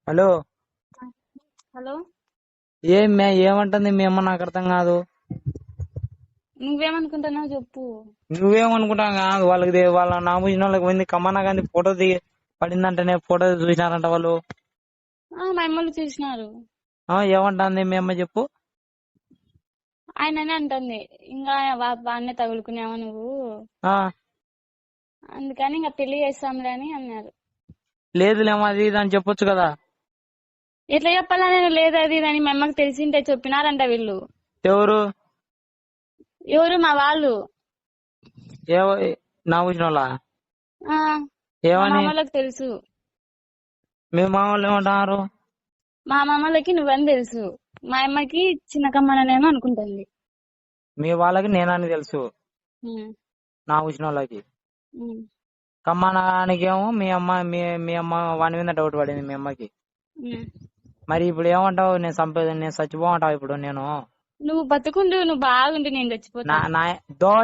Hello. Hello, ఏమంటుంది మీ అమ్మ? నాకు అర్థం కాదు. నువ్వేమనుకుంటున్నావు చెప్పు. నువ్వేమనుకుంటా కాదు. వాళ్ళ నామూసిన వాళ్ళకి పోయింది కమ్మన్నా గాంధీ ఫోటో దిగి పడిందంటేనే ఫోటో చూసినారంట వాళ్ళు. మా అమ్మలు చూసినారు. ఏమంటుంది మీ అమ్మ చెప్పు. ఆయననే అంటుంది ఇంకా బాగానే తగులుకున్నావా నువ్వు, అందుకని ఇంకా పెళ్లి చేస్తాంలే అని అన్నారు. లేదులేమో అది ఇది అని చెప్పొచ్చు కదా. ఎట్లా చెప్పాలా నేను లేదు అది ఇది అని మా అమ్మకి తెలిసింటే చెప్పినారంట వీళ్ళు. ఎవరు మా వాళ్ళు నామూసిన వాళ్ళ మా ఏమని? మామూలకు తెలుసు. మీ మామ వాళ్ళు ఏమంటున్నారు? మా మామలకి నువ్వని తెలుసు, మా అమ్మకి చిన్న కమ్మనేమో అనుకుంటుంది. మీ వాళ్ళకి నేనని తెలుసు, నామూసిన వాళ్ళకి. కమ్మనానికేమో మీ అమ్మ వాని మీద డౌట్ పడింది మీ అమ్మకి. మరి ఇప్పుడు ఏమంటావు? నేను చచ్చిపోమంటావు ఇప్పుడు? నువ్వు బతుకుండు, నువ్వు బాగుండు, నేను చచ్చిపోతా.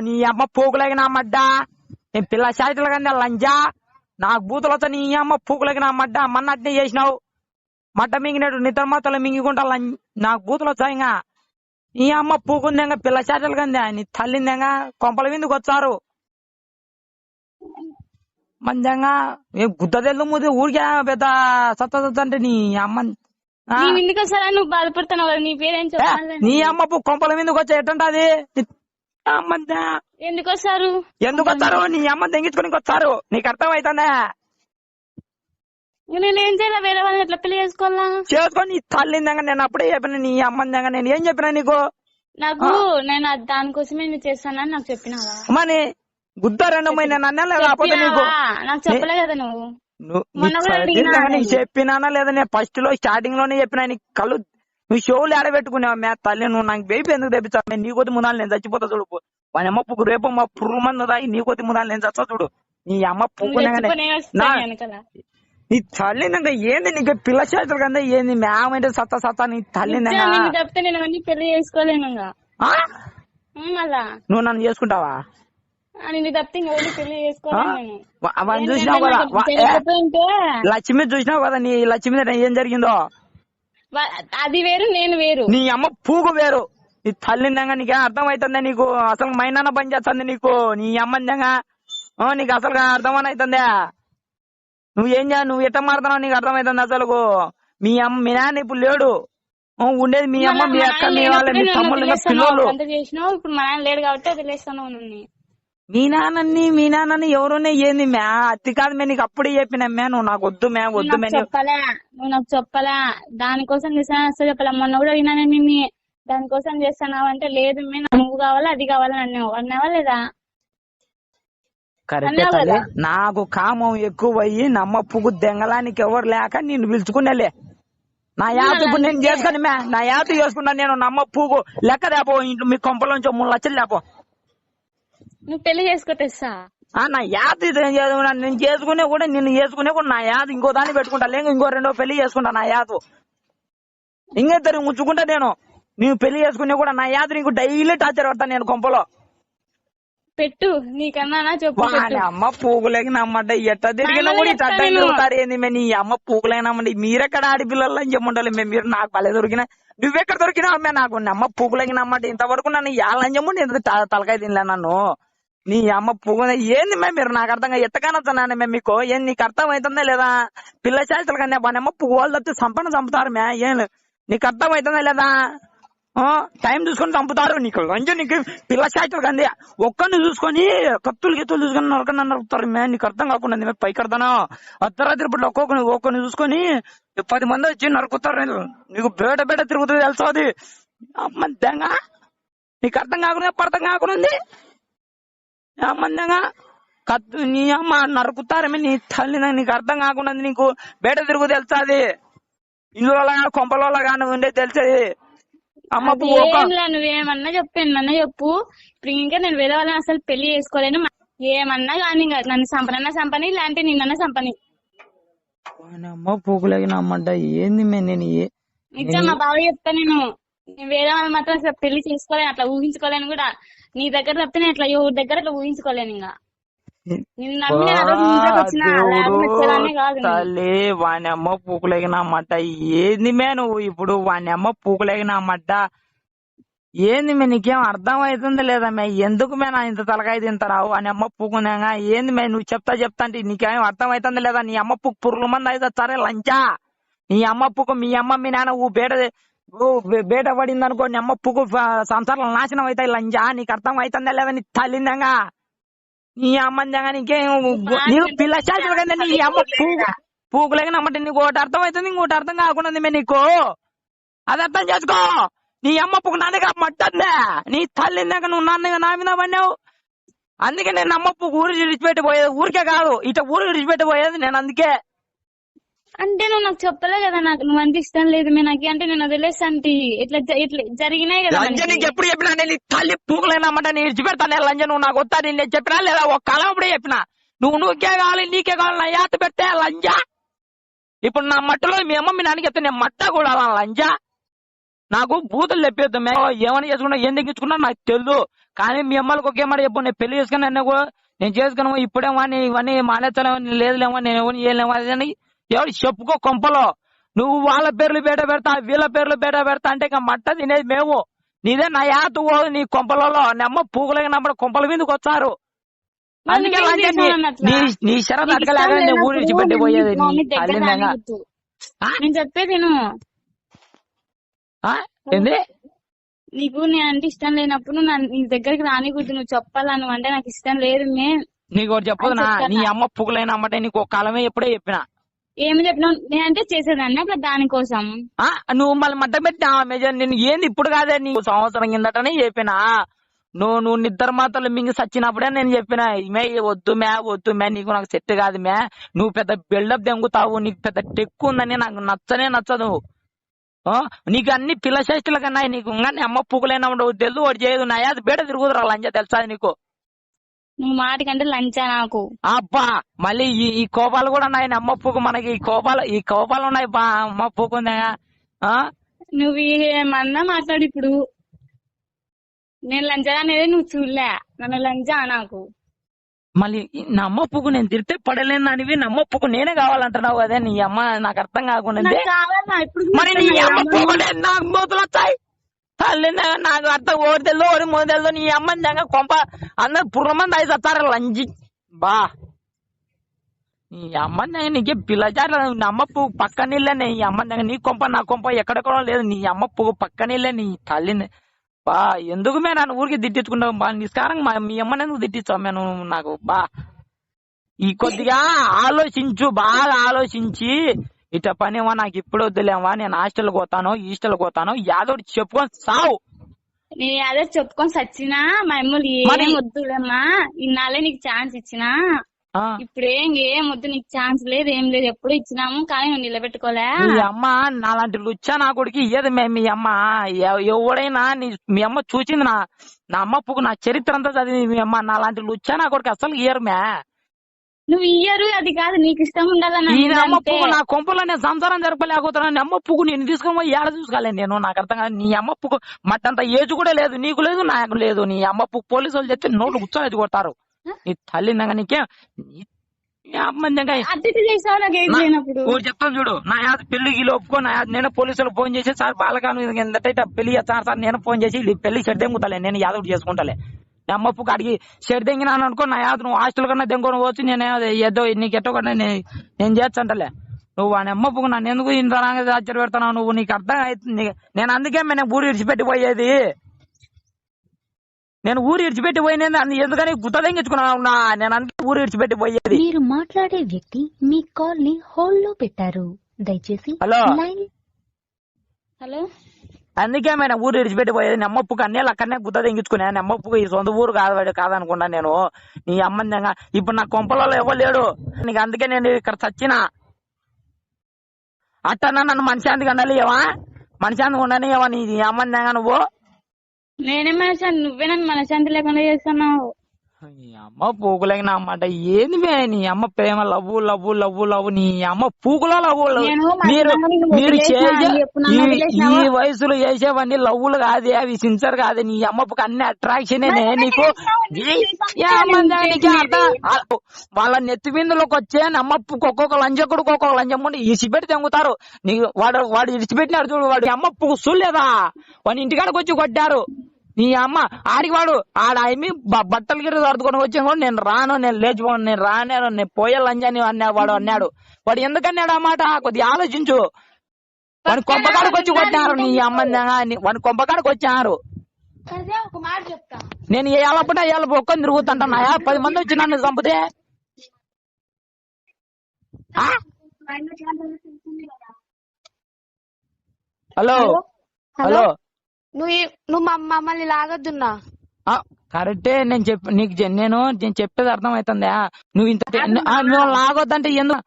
నీ అమ్మ పూకులకి నా మడ్డ, నేను పిల్ల శాయితలు కానీ లంజా, నాకు బూతులతో నీ అమ్మ పూకులకి నా మడ్డ. మన్నట్నే చేసినావు, మడ్డ మింగినట్టు నిద్ర మాతలు మింగికుంటా నాకు బూతులు వచ్చాయిగా. నీ అమ్మ పూకుందేగా పిల్ల శాయితలు కందా, నీ తల్లిందేగా కొంపల విందుకు వచ్చారు మందంగా. గుద్ద తెలు ముది ఊరికే పెద్ద సత్త అంటే నీ అమ్మ. నువ్వు బాధపడుతున్నావు కదా, నీ పేరేం చెప్పాలి? నీ అమ్మ కొంపల మీదకి వచ్చా ఎట్టంటది? ఎందుకు వస్తారు? నీ అమ్మ తెంగించుకుని వచ్చారు, నీకు అర్థం అవుతుందా? నేనేం చేయాలి? వేరే వాళ్ళని ఎట్లా పెళ్లి చేసుకోవాలా? చేసుకొని తల్లిందంగా నేను అప్పుడే చెప్పిన, నీ అమ్మందంగా నేను ఏం చెప్పినా నీకు? నేను దానికోసమే నువ్వు చేస్తానని నాకు చెప్పినావా? మరి గుద్ద రెండమ్మాయి నన్నే కాకపోతే నీకు నాకు చెప్పలే కదా నువ్వు. నీకు చెప్పినానా లేదా? నేను ఫస్ట్ లో స్టార్టింగ్ లోనే చెప్పినా నీకు కళ్ళు నువ్వు షోలు ఆడబెట్టుకున్నావు. మే తల్లి నువ్వు నాకు బేబీ ఎందుకు తెప్పించావు? నీ కొద్ది ముందాలు నేను చచ్చిపోతా చూడు. వాని అమ్మ పువ్వు రేపు మా పురుగు మంది దాగి నీ కొద్ది ముందాలు నేను చచ్చా చూడు. నీ అమ్మ పువ్వునే నీ తల్లిందంటే ఏంది? నీకు పిల్ల చేతులు కదా ఏంది? మేమంటే సత్తా నీ తల్లిందంగా. పెళ్లి చేసుకోలేను. నువ్వు నన్ను చేసుకుంటావా? పెళ్లి చేసుకోలేను. అవన్నీ చూసినావు కదా, లక్ష్మి చూసినావు కదా, నీ లక్ష్మి ఏం జరిగిందో. అది వేరు, నేను వేరు. నీ అమ్మ పూగు వేరు. నీ తల్లిందంగా నీకే అర్థం అవుతుందా నీకు? అసలు మైనాన్న పని చేస్తుంది నీకు. నీ అమ్మందంగా నీకు అసలు అర్థమని అవుతుందా? నువ్వు ఎట్ట మారుతున్నావు నీకు అర్థమవుతుంది అసలు? మీ నాన్న ఇప్పుడు లేడు, ఉండేది మీ అమ్మ, మీ అక్క, మీ వాళ్ళ, మీ తమ్ముళ్ళు, పిల్లలు. ఇప్పుడు మా నాన్న లేడు కాబట్టి వదిలేస్తాను. మీ నాన్నని ఎవరున్నా ఏంది మ్యా? అత్తి కాదు మే, నీకు అప్పుడే చెప్పినా మ్యా, నువ్వు నాకు వద్దు మ్యా, వద్దు మే. నువ్వు నాకు చెప్పలే, దానికోసం చేస్తాను అసలు చెప్పలే. మొన్న కూడా విన్నాను నిన్ను, దానికోసం చేస్తానావు అంటే లేదు మే, నువ్వు కావాలా అది కావాలని అన్నావా లేదా? కరెక్టే. నాకు కామం ఎక్కువయ్యి నమ్మ పువ్వు దెంగలానికి ఎవరు లేక నిన్ను పిలుచుకునేలే. నా యాత ఇప్పుడు నేను చేసుకుని మ్యా, నా యాత చేసుకున్నా నేను. నమ్మ పువ్వు లెక్క లేపో, ఇంట్లో మీ కొంపలోంచి 3 లక్షలు లేపో. నువ్వు పెళ్లి చేసుకోటేస్తా నా యాత నేను చేసుకునే కూడా, నిన్ను చేసుకునే కూడా నా యాత ఇంకో దాన్ని పెట్టుకుంటా, లేక ఇంకో 2వ పెళ్లి చేసుకుంటా. నా యాత ఇంకిద్దరు ముచ్చుకుంటా నేను. నువ్వు పెళ్లి చేసుకునే కూడా నా యాత నీకు డైలీ టార్చర్ పడతా నేను కొంపలో. పెట్టు, నీకన్నా చెప్పు. అమ్మ పూగులేకి నమ్మంట ఎట్ట తిరిగినా కూడా ఇట్లా తిరుగుతారు ఏంది? నీ అమ్మ పూగులేనమ్మండి. మీరెక్కడ ఆడపిల్లలు అని చెప్పంటారు. మీరు నాకు పలే దొరికినా, నువ్వెక్కడ దొరికినావు అమ్మే నాకు? అమ్మ పూగులేకి నమ్మంటే ఇంతవరకు నన్ను యాలని చెప్పండి, ఇంత తలకాయ తినలే నన్ను. నీ అమ్మ పూగు ఏంది మే? మీరు నాకు అర్థంగా ఎట్టకానొచ్చాను మే మీకు? ఏం నీకు అర్థం అవుతుందా లేదా? పిల్ల చేతలు కానీ అమ్మ పువ్వు వాళ్ళు తప్పితే చంపుతారు మే. ఏం నీకు అర్థం అవుతుందా లేదా? టైం చూసుకొని చంపుతారు. నీకు పిల్ల చేతులు కంది ఒక్కరిని చూసుకొని కత్తులు గిత్తులు చూసుకొని నరకతారు మే. నీకు అర్థం కాకుండా మేము పైకి కడతాను. అర్ధరాత్రి ఇప్పుడు ఒక్కొక్కరిని చూసుకొని 10 మంది వచ్చి నరుకుతారు. నీకు బేట తిరుగుతుంది తెలుసా అది? అమ్మంగా నీకు అర్థం కాకుండా అర్థం కాకుండా అమ్మంగా కత్తు నీ అమ్మ నరుకుతారమే. నీ తల్లి నీకు అర్థం కాకుండా నీకు బేట తిరుగు తెలుసా అది? ఇల్లు కొంపల కానీ ఉండేది తెలిసేది. నువ్వేమన్నా చెప్పు. ఇప్పుడు ఇంకా నేను వేరే వాళ్ళని అసలు పెళ్లి చేసుకోలేను. ఏమన్నా కానీ నన్ను సంపని లేదంటే నిన్న సంపని. అమ్మ పూకులేగిన అమ్మంట ఏంది మే? నేను నిజం మా బావ చెప్తా, నేను వేరే వాళ్ళు మాత్రం అసలు పెళ్లి చేసుకోలేను, అట్లా ఊహించుకోలేను కూడా. నీ దగ్గర చెప్తే నేను అట్లా ఎవరి దగ్గర అట్లా ఊహించుకోలేను. ఇంకా నిన్ను నమ్మి నేను ఆ రోజు నీ ఇంట్లోకి వచ్చిన దేవుడు లేకుండా వచ్చేదాన్నే కాదు నేను. తల్లి వాని అమ్మ పూకులేగినమ్మట. ఏంది మే నువ్వు ఇప్పుడు వాని అమ్మ పూకులేగినమ్మట? ఏంది మే నీకేం అర్థం అవుతుంది లేదా మే? ఎందుకు మే నా ఇంత తలకాయ తింటారావు అని అమ్మ పూకుందేగా? ఏంది మే నువ్వు చెప్తా అంటే నీకేం అర్థం అవుతుంది లేదా? నీ అమ్మ పూకు పురుగుల మంది అయితే సరే లంచా. నీ అమ్మ పూకు మీ అమ్మ మీ నాన్న బేట పడింది అనుకో, నీ అమ్మ పూకు సంసారాలు నాశనం అవుతాయి లంచా. నీకు అర్థం అవుతుందా లేదా? నీ తల్లిందంగా నీ అమ్మందంగా నీకేం నీకు పిల్ల శాస్త్రం కదా. నీ అమ్మ పూకులేగినమ్మంటే నీకు ఒకటి అర్థం అవుతుంది, ఇంకోటి అర్థం కాకుండా మే నీకు. అది అర్థం చేసుకో. నీ అమ్మ పువ్వు నా దగ్గర మట్టందే. నీ తల్లి దగ్గర నువ్వు నా మీద పడినావు. అందుకే నేను అమ్మ పువ్వు ఊరు విడిచిపెట్టిపోయేది. ఊరికే కాదు ఇట ఊరు విడిచిపెట్టిపోయేది నేను. అందుకే అంటే నువ్వు నాకు చెప్పలే కదా, నాకు నువ్వు అంత ఇష్టం లేదు మీ నాకు అంటే నేను వదిలేస్తాంటి. ఇట్లా జరిగినాయి కదా లంజ నీకు ఎప్పుడు చెప్పినా? నేను తల్లి పూకులేనమాట నేను విడిచిపెడతాను లంజ. నువ్వు నాకు వస్తా నేను చెప్పినా లేదా? ఒక కాలం అప్పుడే చెప్పినా నువ్వుకే కావాలి నీకే కావాలి నా యాత పెట్టే లంజ. ఇప్పుడు నా మట్టలో మీ అమ్మ మీ నాన్నకి చెప్తే నేను మట్ట కూడా లంజ. నాకు బూతులు తెప్పేద్దు. మేము ఏమని చేసుకున్నా ఏం తగ్గించుకున్నా నాకు తెలుసు. కానీ మీ అమ్మలకు ఒకే మాట చెప్పు, నేను పెళ్లి చేసుకుని నేను చేసుకున్నా ఇప్పుడేమో ఇవన్నీ మానేస్తానేమో లేదులేమో నేను ఎవరిని చేయలేమో అని ఎవరు చెప్పుకో కొంపలో. నువ్వు వాళ్ళ పేర్లు బేట పెడతా వీళ్ళ పేర్లు బేట పెడతా అంటే ఇంకా మట్ట తినేది మేము. నీదే నా యాత పోదు నీ కొంపలలో. నీ అమ్మ పూగులేగినప్పుడు కొంపల మీదకి వచ్చారు. అందుకే నీ షరతు అడగలేక నేను ఊరు విడిచిపెట్టి పోయేది. నేను చెప్పేది ఏంది? నీకు నేను అంటే ఇష్టం లేనప్పుడు నీ దగ్గరికి రానికూడదు. నువ్వు చెప్పాలా నువ్వు అంటే నాకు ఇష్టం లేదు. నీకు ఒకటి చెప్పదునా? నీ అమ్మ పువ్వులైన అమ్మటే నీకు ఒక కాలమే ఎప్పుడే చెప్పినా. ఏమి చెప్పినావు? నేనంటే చేసేదాన్ని అట్లా దానికోసం. నువ్వు మళ్ళీ మడ్డ పెట్టినా మేజర్. నేను ఏంది ఇప్పుడు కాదే నీకు సంవత్సరం కిందటనే చెప్పినా. నువ్వు నిద్ర మాతలు మింగి సచ్చినప్పుడే నేను చెప్పినా వద్దు మే నీకు నాకు సెట్ కాదు మే. నువ్వు పెద్ద బిల్డప్ దెంగుతావు, నీకు పెద్ద టెక్కు ఉందని నాకు నచ్చదు. నీకు అన్ని పిల్ల చేష్టలు కన్నా నీకు ఇంకా అమ్మ పువ్వులైనా ఉండవు తెలుసు. వాడు చేయదు నా యాది బేట తిరుగుతురా లంచా తెలుసా నీకు? నువ్వు మాటకంటే లంచా నాకు. అబ్బా మళ్ళీ ఈ కోపాలు కూడా ఉన్నాయి అమ్మ పువ్వు. మనకి ఈ కోపాలు ఉన్నాయి బా అమ్మ పువ్వుందా? నువ్వు ఏమన్నా మాట్లాడు. ఇప్పుడు నేను లంచా అనేది నువ్వు చూడలే. నన్ను లంచా నాకు. మళ్ళీ నా అమ్మ పువ్వు నేను తిరితే పడలేను అనివి నా అమ్మ పువ్వు నేనే కావాలంటున్నావు అదే. నీ అమ్మ నాకు అర్థం కాకుండా మరి నీ అమ్మ పువ్వు నాకు మూతులు వచ్చాయి. తల్లి నాకు అర్థం ఓడి తెల్లో ఓడి మూదెల్లో నీ అమ్మని దగ్గర కొంప అందరు పుర్ర మంది అయితే వస్తారు లంచి బా. నీ అమ్మని నీకే పిల్లచారు. నా అమ్మ పువ్వు పక్క నీళ్ళే. నీ అమ్మని దగ్గర నీ కొంప నా కొంప ఎక్కడెక్కడో లేదు. నీ అమ్మ పువ్వు పక్క నీళ్ళే. నీ తల్లిని బా ఎందుకు మే నన్ను ఊరికి తిట్టించుకుంటావు బా? నిస్కారం మీ అమ్మని ఎందుకు తిట్టించావు మేము నాకు బా? ఈ కొద్దిగా ఆలోచించు, బాగా ఆలోచించి ఇట పనేమో నాకు ఇప్పుడు వద్దులేమా, నేను హాస్టల్ పోతాను యాదోటి చెప్పుకొని సావు. నేను యాదో చెప్పుకొని సచ్చినా మా అమ్మలు ఏం వద్దులేమ్మా, ఇన్నాళ్ళే నీకు ఛాన్స్ ఇచ్చినా, ఇప్పుడేం ఏం వద్దు నీకు ఛాన్స్ లేదు ఏం లేదు, ఎప్పుడు ఇచ్చినాము కానీ నువ్వు నిలబెట్టుకోలే. మీ అమ్మ నాలాంటి లుచ్చా నా కొడుకు ఇయ్యదు మీ అమ్మ. ఎవడైనా మీ అమ్మ చూసింది నా అమ్మ పువ్వు నా చరిత్ర అంతా చదివి మీ అమ్మ. నాలాంటి లుచ్చా నా కొడుకు అసలు ఇయ్యరు మే. నువ్వు ఇయ్యరు అది కాదు, నీకు ఇష్టం ఉండాలని. అమ్మ పువ్వు నా కొంపలో నేను సంసారం జరపలేకపోతున్నాను. అమ్మ పువ్వు నేను తీసుకొని ఏడ చూసుకోలేదు నేను. నాకు అర్థం కాదు. నీ అమ్మ పువ్వు మట్టంత ఏజ్ కూడా లేదు, నీకు లేదు నాకు లేదు. నీ అమ్మ పువ్వు పోలీసు వాళ్ళు చెప్తే నోట్లు కూర్చొని కొడతారు. నీ తల్లి నీకే చెప్తాను చూడు. నా యాద పెళ్లికి ఒప్పుకో. నా యాద నేను పోలీసులకు ఫోన్ చేసి సార్ బాలకాను ఏంటంటే పెళ్లి చేస్తాను సార్, నేను ఫోన్ చేసి పెళ్లి షెడ్ దెంగుతాలే, నేను యాదవ్ చేసుకుంటాలే. నా అమ్మ పువ్వు అడిగి షెడ్ దెంగినాను అనుకో, నా యాద నువ్వు హాస్టల్ కన్నా దెంకొని వచ్చి నేను ఏదో నీకు ఎట్టో కన్నా నేను చేస్తాంటలే. నువ్వు అని అమ్మ పువ్వు నన్ను ఎందుకు ఇంత ఆశ్చర్య పెడతావు నువ్వు? నీకు అర్థం అవుతుంది. నేను అందుకే నేను ఊరు విడిచిపెట్టిపోయేది. నేను ఊరు విడిచిపెట్టిపోయిన ఎందుకని గుత్త తెంగించుకున్నా. నేను అందుకే ఊరు విడిచిపెట్టిపోయేది. మీరు మాట్లాడే వ్యక్తి మీ కాల్ ని హోల్డ్ లో పెట్టారు, దయచేసి హలో. అందుకే నేను ఊరు విడిచిపెట్టిపోయేది. నెమ్మప్పుకు అన్నీ అక్కడనే గుత్త తెంగించుకున్నా. నెమ్మప్పుకు ఈ సొంత ఊరు కాదనుకున్నా నేను. నీ అమ్మందంగా ఇప్పుడు నా కొంపలలో ఇవ్వలేడు నీకు. అందుకే నేను ఇక్కడ చచ్చినా. అట్టన్నా నన్ను మనశాంతిగా ఉండాలివా? మనశాంతిగా ఉండనివా నీ అమ్మందంగా నువ్వు? నేనే మనశాంతి, నువ్వే నన్ను మనశాంతి లేకుండా చేస్తున్నావు. నీ అమ్మ పూకులకి నా అమ్మాట ఏంది మే నీ అమ్మ ప్రేమ లవ్వు లవ్వు లవ్వు లవ్వు నీ అమ్మ పూకులో లవ్వులు నేను మీరు మధ్యాహ్నం నిన్ను మీరు వదిలేసినా చేసే అని చెప్పు, నన్ను ఈ వదిలేసినావా? వయసులో చేసేవన్నీ లవ్వులు కాదే అవి సిన్సర్ కాదే నీ అమ్మకు అన్ని అట్రాక్షన్ నీకు వాళ్ళ నెత్తి బిందులోకి వచ్చే నమ్మప్పుకు ఒక్కొక్క లంజకుడు ఒక్కొక్క లంజమ్ముండి ఇసిపెట్టి తెంగుతారు నీకు వాడు ఇడిచిపెట్టినాడు చూడు వాడు అమ్మప్పుకు చూడలేదా వాడి ఇంటికాడికి వచ్చి కొట్టారు నీ అమ్మ ఆడికి వాడు ఆమె బట్టలు గిరి సర్దుకొని వచ్చాను కూడా నేను రాను నేను లేచిపోను నేను రాను నేను పోయే లంజాని వాడు అన్నాడు వాడు ఎందుకన్నాడు ఆ మాట కొద్దిగా ఆలోచించు వాని కొంపకాడికి వచ్చి కొట్టారు నీ అమ్మ వాని కొంపకాడికి వచ్చారు ఒక మాట చెప్తా, నేను ఏళ్ళపట ఏళ్ళ ఒక్కని తిరుగుతుంటున్నాయా 10 మంది వచ్చి నన్ను చంపితే హలో హలో నువ్వు మమ్మల్ని లాగొద్దున్నా. కరెక్టే నేను నేను చెప్పేది అర్థమవుతుందా నువ్వు ఇంత నువ్వు లాగొద్దంటే ఎందుకు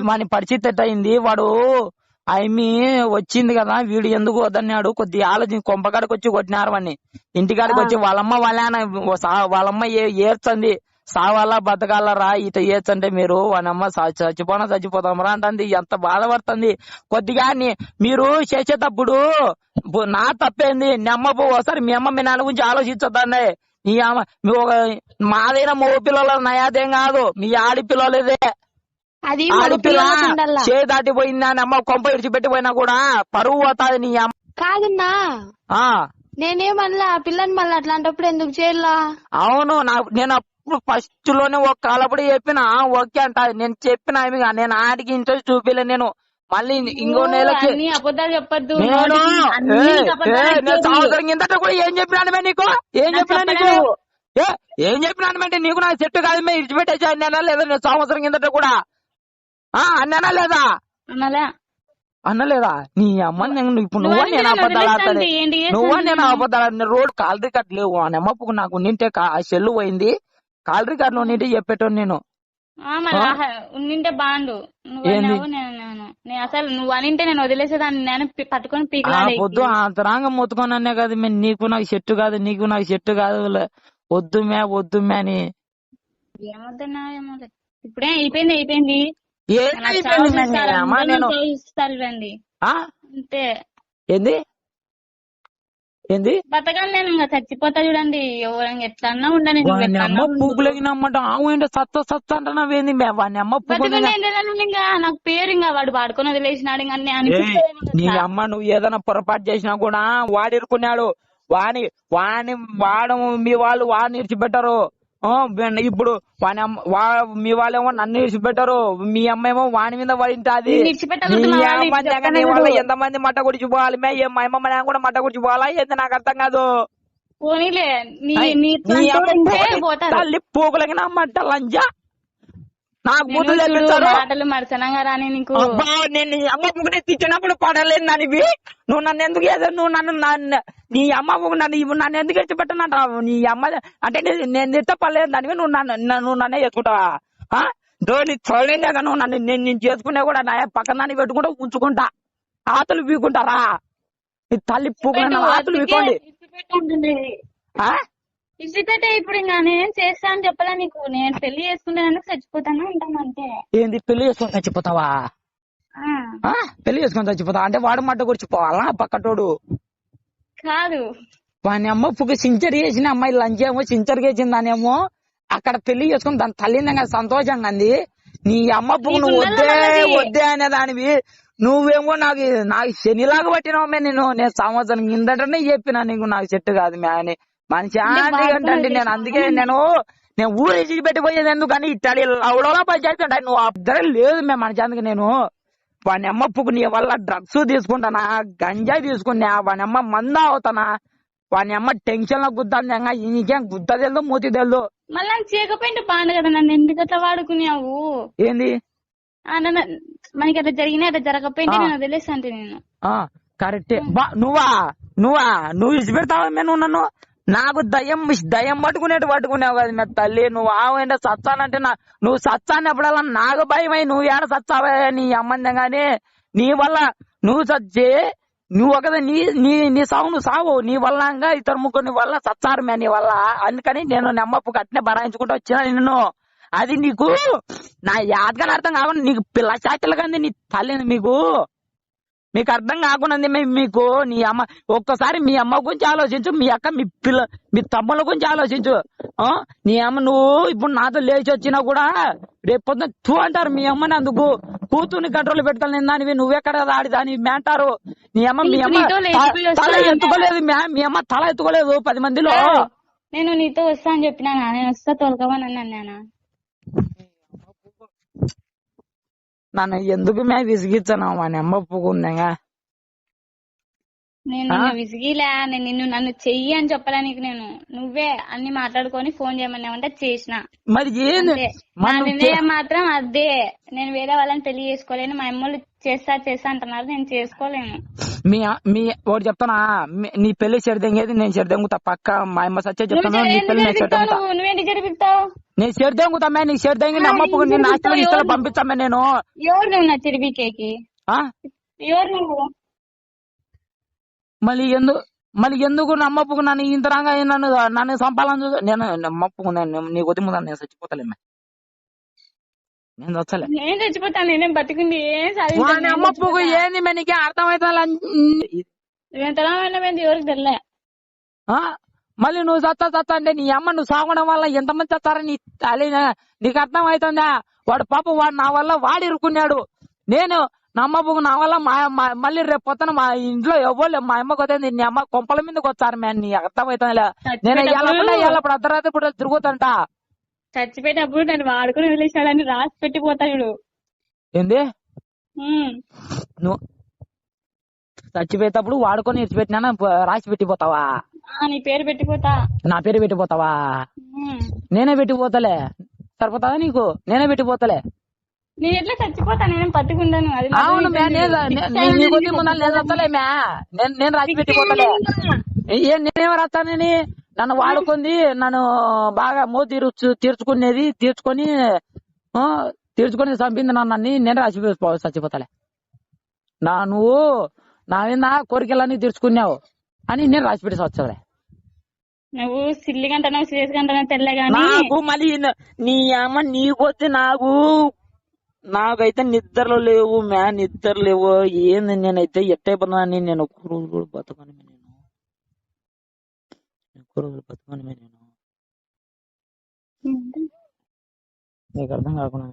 వాని పరిస్థితి ఎట్ట అయింది వాడు ఆమె వచ్చింది కదా వీడు ఎందుకు వద్దన్నాడు కొద్దిగా ఆలోచించి కొంపకాడికి వచ్చి కొట్టినారు వాడిని ఇంటికాడికి వచ్చి వాళ్ళమ్మ ఏడ్చంది సావాలా బతకాలరా ఇట ఏడ్చంటే మీరు వానమ్మ చచ్చిపోతాం రా అంటుంది ఎంత బాధపడుతుంది కొద్దిగా మీరు చేసేటప్పుడు నా తప్పేంది నీ అమ్మ ఒకసారి మీ అమ్మ మీ నాన్న గురించి ఆలోచించొద్దండి నీ అమ్మ మాదైనా మగ పిల్లల నయాదేం కాదు మీ ఆడిపిల్లలేదే అది ఆడిపిల్ల చేదాటిపోయిందా అని అమ్మ కొంప ఇడిచిపెట్టిపోయినా కూడా పరువు పోతాది నీ అమ్మ కాదన్నా. నేనేమన్నా పిల్లని మళ్ళీ అట్లాంటప్పుడు ఎందుకు చేయాలా? అవును నేను అప్పుడు ఫస్ట్ లోనే ఒక కాలప్పుడు చెప్పిన ఓకే అంట నేను చెప్పిన నేను ఆడికి ఇంట్రెస్ట్ చూపిలే నేను మళ్ళీ ఇంకో నెలకి అబద్ధాలు చెప్పద్దు. సంవత్సరం కిందట కూడా ఏం చెప్పినాను నీకు ఏం చెప్పినాను అంటే నీకు నాకు చెట్టు కాదు మేము ఇడిచిపెట్టేసి అన్నానా లేదా నేను సంవత్సరం కిందట కూడా అన్నానా లేదా అన్నలేదా నీ అమ్మ ఇప్పుడు నువ్వు నేను అబద్ధాలు ఆడతాను నేను అబద్ధాలు రోడ్ కాలరీ కట్ లేవు అని అమ్మకు నాకు నింటే సెల్లు పోయింది కాలరీ కట్ లో నింటే చెప్పేటోను నేను ఉన్నింటే బాండు అసలు నువ్వు అనింటే నేను వదిలేసేదాన్ని నేను పట్టుకొని పీకలాడే వద్దు అంతరాంగం మొత్తుకోననే కదా నీకు నాకు చెట్టు కాదు నీకు నాకు చెట్టు కాదు వద్దు మే అని ఏమొద్దన్నా ఏమో ఇప్పుడే అయిపోయింది అంతే ఏంది ఏంది బతకాలి నేను ఇంకా చచ్చిపోతా చూడండి ఎవరైనా ఎట్లన్నా ఉండని అమ్మ పూకులకి నమ్మంట ఏంటో సత్త అంటున్నావేంది వాని అమ్మ ఇంకా నాకు పేరు ఇంకా వాడు వాడుకొని వదిలేసినాడు ఇంకా నీ అమ్మ నువ్వు ఏదైనా పొరపాటు చేసినా కూడా వాడిరుకున్నాడు వాడు మీ వాళ్ళు వాడిని ఇడిచిపెట్టారు ఇప్పుడు మీ వాళ్ళేమో నన్ను ఇడిచిపెట్టారు మీ అమ్మ ఏమో వాని మీద పడింటాది వాళ్ళ ఎంతమంది మట్ట గుడిచి పోవాలి మా అమ్మ కూడా మట్ట గుడిచి పోవాలా ఏంది నాకు అర్థం కాదు తల్లి పూకులకి నా మట్ట లంజా నాకు బుద్ధి మాటలు మరసనంగా రాని నీకు నేను అమ్మ తిట్టినప్పుడు పడలేదు దానివి నువ్వు నన్ను ఎందుకు నువ్వు నన్ను నీ అమ్మ నన్ను ఎందుకు ఎత్తిపెట్టనంటావు నీ అమ్మ అంటే నేను తిట్ట పడలేదు దానివి నువ్వు నన్నే చేసుకుంటావా చూడలేక నువ్వు నేను చేసుకునే కూడా నా పక్కన దాన్ని పెట్టుకుంటా ఉంచుకుంటా ఆతులు పీకుంటారా తల్లి పూకుల ఆతులు పీకోండి ఇసిపెట్టే ఇప్పుడు ఇంకా నేను చేస్తా అని చెప్పలే నీకు నేను పెళ్లి చేసుకునేందుకు చచ్చిపోతాను అంటాను అంతే ఏంది పెళ్లి చేసుకొని చచ్చిపోతావా పెళ్లి చేసుకొని చచ్చిపోతావా అంటే వాడు మట్ట గురిచిపోవాలా పక్కటోడు కాదు వాని అమ్మ పువ్వు సించర్ చేసిన అమ్మాయి లంచేమో సించర్ చేసింది దానేమో అక్కడ పెళ్లి చేసుకుని దాని తల్లిందంగా సంతోషంగా అంది నీ అమ్మ పువ్వు నువ్వు వద్దే అనే దానివి నువ్వేమో నాకు శనిలాగా పట్టినావే నేను సంవత్సరం కిందటనే చెప్పినా నీకు నాకు చెట్టు కాదు మే అని మనిషి అంటే నేను అందుకే నేను ఊరు ఇచ్చి పెట్టిపోయేది ఎందుకని ఇట్టాలి అవడోలా పంచాయతీ ఉంటాయి నువ్వు అద్దరే లేదు మేము మనిషి అందుకే నేను వాని అమ్మ పువ్వు నీ వల్ల డ్రగ్స్ తీసుకుంటానా గంజాయి తీసుకున్నా వాని అమ్మ మందా అవుతానా వాని అమ్మ టెన్షన్ లో గుద్దాను ఇంకేం గుద్ద తెలుదు మూతి తెలుదు మళ్ళీ చేయకపోయింటే బాగుంది కదా నన్ను ఎందుకు అట్లా వాడుకున్నావు ఏంది మనకి అట్లా జరిగినా అట్లా జరగకపోయింటే నేను వదిలేస్తాను నేను కరెక్టే నువ్వు ఇచ్చి పెడతావా నువ్వు నన్ను నాకు దయ్యం పట్టుకునేవావు కదా నా తల్లి నువ్వు ఆవేంటే సత్తానంటే నువ్వు సత్తాన్నప్పుడల్లా నాకు భయమై నువ్వు ఏడ సత్తావా నీ అమ్మంది గాని నీ వల్ల నువ్వు సచ్చి నువ్వు ఒకదా నీ నీ నీ సావు నువ్వు సావు నీ వల్ల ఇతరు ముగ్గురు వల్ల సత్తారు మే నీ వల్ల. అందుకని నేను నెమ్మప్పు అట్నే బరాయించుకుంటూ వచ్చినా నిన్ను. అది నీకు నా యాదగానే అర్థం కాకుండా నీకు పిల్ల చాచలు కంది నీ తల్లిని మీకు అర్థం కాకుండా మీకు నీ అమ్మ ఒక్కసారి మీ అమ్మ గురించి ఆలోచించు, మీ అక్క మీ తమ్ముళ్ళ గురించి ఆలోచించు. నీ అమ్మ నువ్వు ఇప్పుడు నాతో లేచి వచ్చినా కూడా రేపు పొద్దున తూ అంటారు మీ అమ్మని. అందుకు కూతుర్ని కంట్రోల్ పెట్టుకోవాలి దానివి నువ్వెక్కడ ఆడిదాని అంటారు. మీ అమ్మ తల ఎత్తుకోలేదు, మీ అమ్మ తల ఎత్తుకోలేదు 10 మందిలో. నేను నీతో వస్తా అని చెప్పినానా? నేను వస్తా తోలుకోమని అన్నానా? నన్ను ఎందుకు విసిగించాను మా నెమ్మ ఒప్పుకుందా? నేను విసిగిలా. నేను నన్ను చెయ్యి అని చెప్పలే నీకు. నేను నువ్వే అన్ని మాట్లాడుకొని ఫోన్ చేయమన్నావంటే చేసిన. మరి నా నిర్ణయం మాత్రం అదే. నేను వేరే వాళ్ళని పెళ్లి చేసుకోలేను. మా అమ్మలు చేస్తా అంటున్నారు, నేను చేసుకోలేను. మీ ఒకటి చెప్తానా, నీ పెళ్లి చెడిదెంగేది నేను చెడిదెంగుతా పక్క. మా అమ్మ సచ్చే చెప్తాను, నీ పెళ్లి నేను చెడిదెంగుతా. నువ్వేంటి చెడిపిస్తావు? నేను చెడిదెంగుతామే, నీకు చెడిదెంగి నమ్మకు నేను నాశనం ఇస్తా పంపించామే. నేను ఎవరు నువ్వు నా చెడిపికేకి? ఎవరు నువ్వు? మళ్ళీ ఎందుకు నమ్మప్పుకు నన్ను ఇంతరంగా నన్ను సంపాలని చూసా. నేను నమ్మప్పుకు నీ కొద్ది ముందు నేను చచ్చిపోతలేమే. నేను వచ్చలే, నేను చచ్చిపోతాను. నేనేం బతికుంది నమ్మప్పుకు ఏంది నీకే అర్థమైతే ఎవరికి తెలియలే. మళ్ళీ నువ్వు చత్తా అంటే నీ అమ్మ నువ్వు సాగడం వల్ల ఎంతమంది చస్తారని నీకు అర్థం అవుతుందా? వాడు పాప వాడు నా వల్ల వాడు ఇరుక్కున్నాడు. నేను నా అమ్మకు నా వల్ల మళ్ళీ రేపు పొద్దున మా ఇంట్లో ఎవ్వరు మా అమ్మకు వస్తుంది. నీ అమ్మ కొంపల మీదకి వచ్చారు మ్యాన్. నీ అర్థం అవుతుందిలే. నేను ఎల్లప్పుడు అర్ధరాత్రి ఇప్పుడు తిరుగుతుంట. చచ్చిపోయేటప్పుడు నేను వాడుకుని వదిలేసాడని రాసి పెట్టిపోతాడు. ఏంది నువ్వు చచ్చిపోయేటప్పుడు వాడుకొని ఇచ్చిపెట్టినా రాసి పెట్టిపోతావా? నీ పేరు పెట్టిపోతా. నా పేరు పెట్టిపోతావా? నేనే పెట్టిపోతలే. సరిపోతావా నీకు? నేనే పెట్టిపోతలే. నేను ఎట్లా చచ్చిపోతా? నేను బతికుండాను. అవును నేను రాసి పెట్టిపోతలే. నేనేమో రాస్తానని నన్ను వాడుకుంది, నన్ను బాగా తీర్చుకునేది తీర్చుకొని చంపింది నన్ను. నేను రాసి చచ్చిపోతలే. నువ్వు నా మీద కోరికలన్నీ తీర్చుకున్నావు అని నేను రాసి పెట్టి వచ్చలే. నువ్వు సిల్లి గంటనో సీరియస్ గంటనో తెల్లగాని నాకు మళ్ళీ నీ అమ్మ నీకొచ్చి నాకైతే నిద్రలో లేవు నిద్ర లేవు. ఏంది నేనైతే ఎట్టయిపోతున్నాను. నేను ఒక్క రోజు కూడా బతకను. నేను నీకు అర్థం కాకుండా